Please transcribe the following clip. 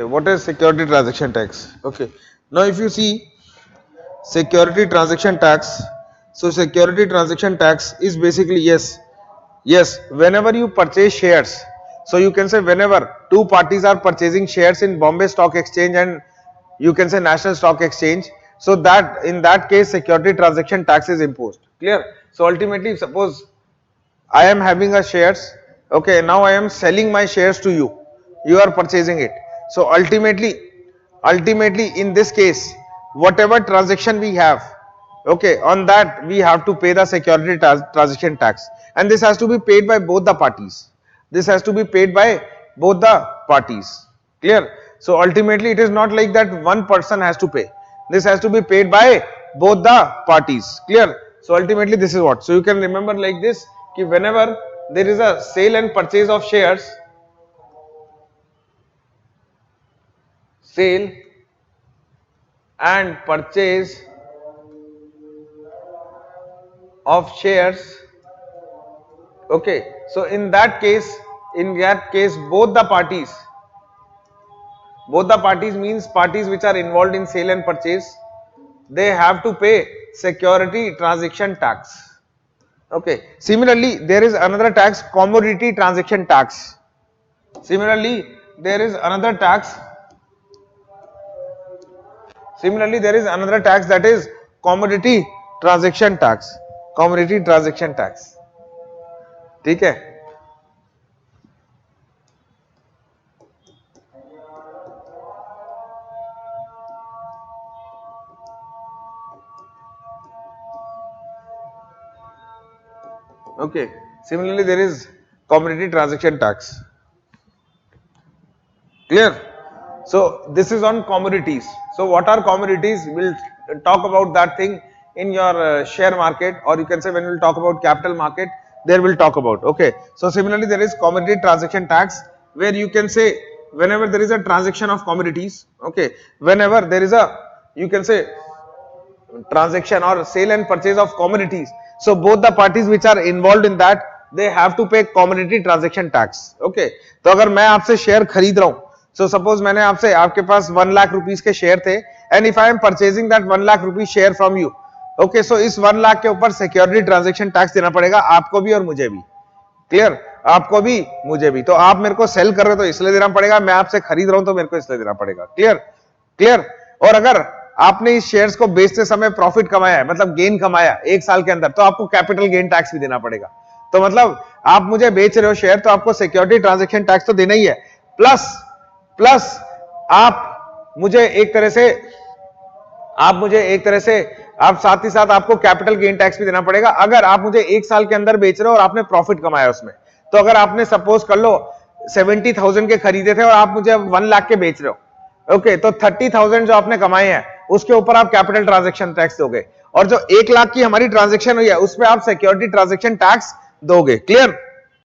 What is security transaction tax? Okay, now if you see security transaction tax, so security transaction tax is basically yes, whenever you purchase shares, so you can say whenever two parties are purchasing shares in Bombay Stock Exchange and you can say National Stock Exchange, so that in that case security transaction tax is imposed. Clear? So ultimately, suppose I am having a shares, okay, now I am selling my shares to you, you are purchasing it. So ultimately in this case, whatever transaction we have, okay, on that we have to pay the security transaction tax, and this has to be paid by both the parties. This has to be paid by both the parties. Clear? So ultimately it is not like that one person has to pay. This has to be paid by both the parties. Clear? So ultimately this is what. So you can remember like this, कि whenever there is a sale and purchase of shares, sale and purchase of shares, okay, so in that case both the parties means parties which are involved in sale and purchase, they have to pay security transaction tax. Okay, similarly there is another tax, commodity transaction tax. Similarly there is another tax that is commodity transaction tax. Commodity transaction tax. ठीक है? Okay, similarly there is commodity transaction tax. Clear? So this is on commodities. So what are commodities? We'll talk about that thing in your share market, or you can say when we'll talk about capital market, there we'll talk about. Okay, so similarly there is commodity transaction tax, where you can say whenever there is a transaction of commodities, okay, whenever there is a, you can say, transaction or sale and purchase of commodities, so both the parties which are involved in that, they have to pay commodity transaction tax. Okay, तो अगर मैं आपसे share खरीद रहा हूं, so suppose मैंने आपसे, आपके पास 1 लाख रुपीस के शेयर थे, and if I am purchasing that 1 lakh rupees share from you, okay, so इस 1 लाख के ऊपर सिक्योरिटी ट्रांजैक्शन टैक्स देना पड़ेगा आपको भी और मुझे भी. क्लियर? आपको भी मुझे भी. तो आप मेरे को सेल कर रहे हो तो इसलिए देना पड़ेगा, मैं आपसे खरीद रहा हूं तो मेरे को इसलिए देना पड़ेगा. क्लियर? क्लियर? और अगर आपने इस शेयर्स को बेचते समय प्रॉफिट कमाया है, मतलब गेन कमाया 1 साल के अंदर, तो आपको कैपिटल गेन टैक्स भी देना पड़ेगा. तो मतलब आप मुझे बेच रहे हो शेयर, तो आपको सिक्योरिटी ट्रांजैक्शन टैक्स तो देना ही है, प्लस आप मुझे एक तरह से आप साथ ही साथ आपको कैपिटल गेन टैक्स भी देना पड़ेगा अगर आप मुझे 1 साल के अंदर बेच रहे हो और आपने प्रॉफिट कमाया उसमें. तो अगर आपने सपोज कर लो 70,000 के खरीदे थे और आप मुझे 1 लाख के बेच रहे हो, ओके, तो 30,000 जो आपने कमाए हैं उसके ऊपर आप कैपिटल ट्रांजैक्शन टैक्स दोगे, और जो 1 लाख की हमारी ट्रांजैक्शन हुई है उस पर आप सिक्योरिटी ट्रांजैक्शन टैक्स दोगे. क्लियर?